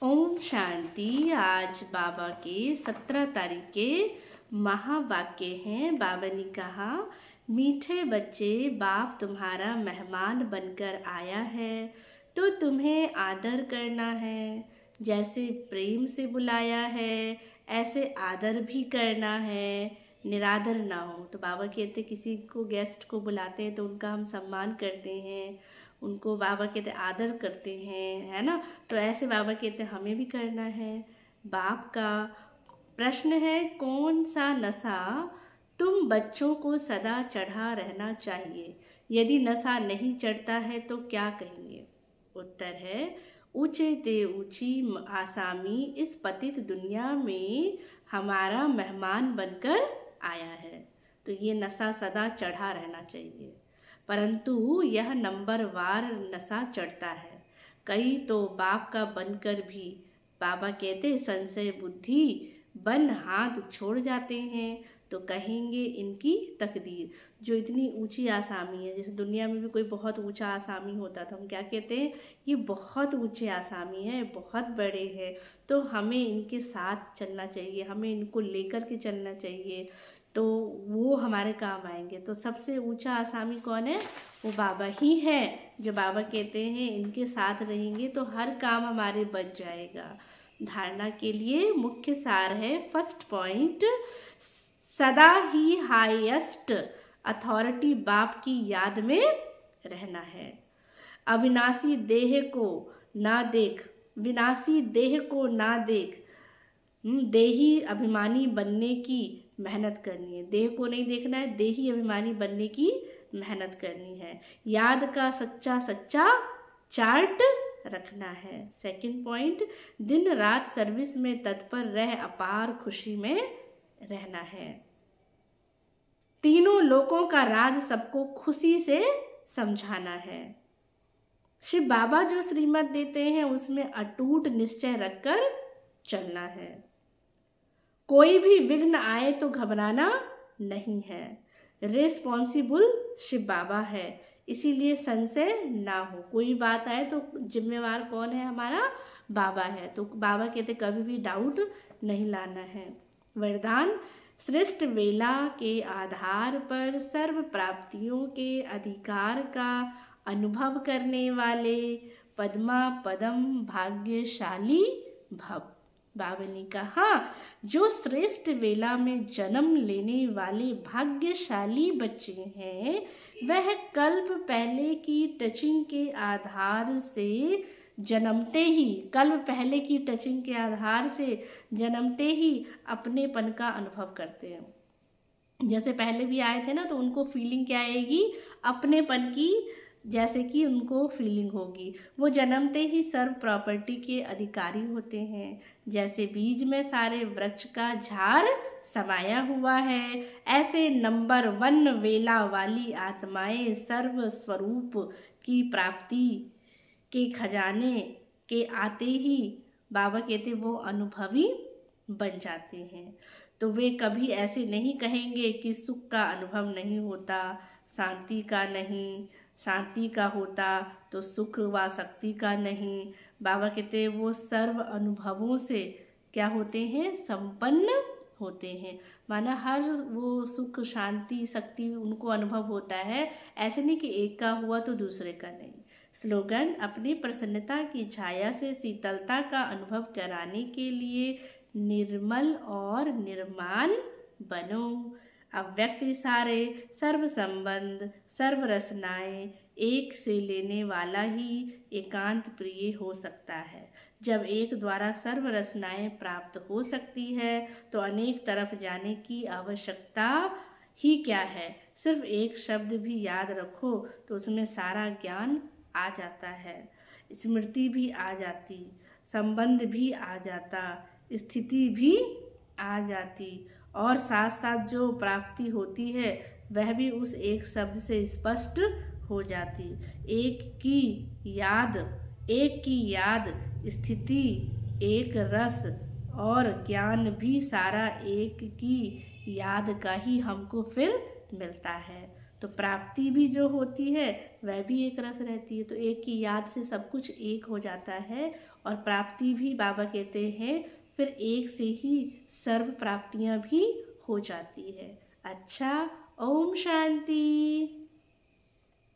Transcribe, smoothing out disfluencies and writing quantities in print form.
ओम शांति। आज बाबा के 17 तारीख के महावाक्य हैं। बाबा ने कहा, मीठे बच्चे, बाप तुम्हारा मेहमान बनकर आया है तो तुम्हें आदर करना है। जैसे प्रेम से बुलाया है ऐसे आदर भी करना है, निरादर ना हो। तो बाबा कहते किसी को गेस्ट को बुलाते हैं तो उनका हम सम्मान करते हैं, उनको बाबा कहते आदर करते हैं, है ना। तो ऐसे बाबा कहते हमें भी करना है। बाप का प्रश्न है, कौन सा नशा तुम बच्चों को सदा चढ़ा रहना चाहिए? यदि नशा नहीं चढ़ता है तो क्या कहेंगे? उत्तर है, ऊंचे ते ऊंची आसामी इस पतित दुनिया में हमारा मेहमान बनकर आया है। तो ये नशा सदा चढ़ा रहना चाहिए, परंतु यह नंबरवार नशा चढ़ता है। कई तो बाप का बनकर भी बाबा कहते संशय बुद्धि बन हाथ छोड़ जाते हैं। तो कहेंगे इनकी तकदीर। जो इतनी ऊंची आसामी है, जैसे दुनिया में भी कोई बहुत ऊंचा आसामी होता था, हम क्या कहते हैं, ये बहुत ऊंचे आसामी है, बहुत बड़े हैं, तो हमें इनके साथ चलना चाहिए, हमें इनको लेकर के चलना चाहिए, तो वो हमारे काम आएंगे। तो सबसे ऊंचा आसामी कौन है? वो बाबा ही है। जो बाबा कहते हैं इनके साथ रहेंगे तो हर काम हमारे बच जाएगा। धारणा के लिए मुख्य सार है, फर्स्ट पॉइंट, सदा ही हाईएस्ट अथॉरिटी बाप की याद में रहना है। अविनाशी देह को ना देख, विनाशी देह को ना देख, देही अभिमानी बनने की मेहनत करनी है। देह को नहीं देखना है, देही अभिमानी बनने की मेहनत करनी है। याद का सच्चा सच्चा चार्ट रखना है। सेकंड पॉइंट, दिन रात सर्विस में तत्पर रह अपार खुशी में रहना है। तीनों लोकों का राज सबको खुशी से समझाना है। शिव बाबा जो श्रीमत देते हैं उसमें अटूट निश्चय रखकर चलना है। कोई भी विघ्न आए तो घबराना नहीं है। रिस्पॉन्सिबल शिव बाबा है, इसीलिए संशय ना हो। कोई बात आए तो जिम्मेवार कौन है? हमारा बाबा है। तो बाबा कहते कभी भी डाउट नहीं लाना है। वरदान, श्रेष्ठ वेला के आधार पर सर्व प्राप्तियों के अधिकार का अनुभव करने वाले पद्मा पदम भाग्यशाली भव। बाबा ने कहा, जो श्रेष्ठ वेला में जन्म लेने वाले भाग्यशाली बच्चे हैं वह कल्प पहले की टचिंग के आधार से जन्मते ही, कल्प पहले की टचिंग के आधार से जन्मते ही अपनेपन का अनुभव करते हैं। जैसे पहले भी आए थे ना, तो उनको फीलिंग क्या आएगी? अपनेपन की, जैसे कि उनको फीलिंग होगी। वो जन्मते ही सर्व प्रॉपर्टी के अधिकारी होते हैं। जैसे बीज में सारे वृक्ष का झाड़ समाया हुआ है, ऐसे नंबर 1 वेला वाली आत्माएं सर्व स्वरूप की प्राप्ति के खजाने के आते ही बाबा कहते वो अनुभवी बन जाते हैं। तो वे कभी ऐसे नहीं कहेंगे कि सुख का अनुभव नहीं होता, शांति का नहीं, शांति का होता तो सुख व शक्ति का नहीं। बाबा कहते हैं वो सर्व अनुभवों से क्या होते हैं? संपन्न होते हैं। माना हर वो सुख शांति शक्ति उनको अनुभव होता है। ऐसे नहीं कि एक का हुआ तो दूसरे का नहीं। स्लोगन, अपनी प्रसन्नता की छाया से शीतलता का अनुभव कराने के लिए निर्मल और निर्माण बनो। अव्यक्त इशारे, सर्व संबंध, सर्व रचनाएं एक से लेने वाला ही एकांत प्रिय हो सकता है। जब एक द्वारा सर्व रचनाएं प्राप्त हो सकती है तो अनेक तरफ जाने की आवश्यकता ही क्या है? सिर्फ एक शब्द भी याद रखो तो उसमें सारा ज्ञान आ जाता है, स्मृति भी आ जाती, संबंध भी आ जाता, स्थिति भी आ जाती, और साथ साथ जो प्राप्ति होती है वह भी उस एक शब्द से स्पष्ट हो जाती। एक की याद, स्थिति, एक रस और ज्ञान भी सारा एक की याद का ही हमको फिर मिलता है। तो प्राप्ति भी जो होती है वह भी एक रस रहती है। तो एक की याद से सब कुछ एक हो जाता है और प्राप्ति भी बाबा कहते हैं फिर एक से ही सर्व प्राप्तियां भी हो जाती है। अच्छा, ओम शांति।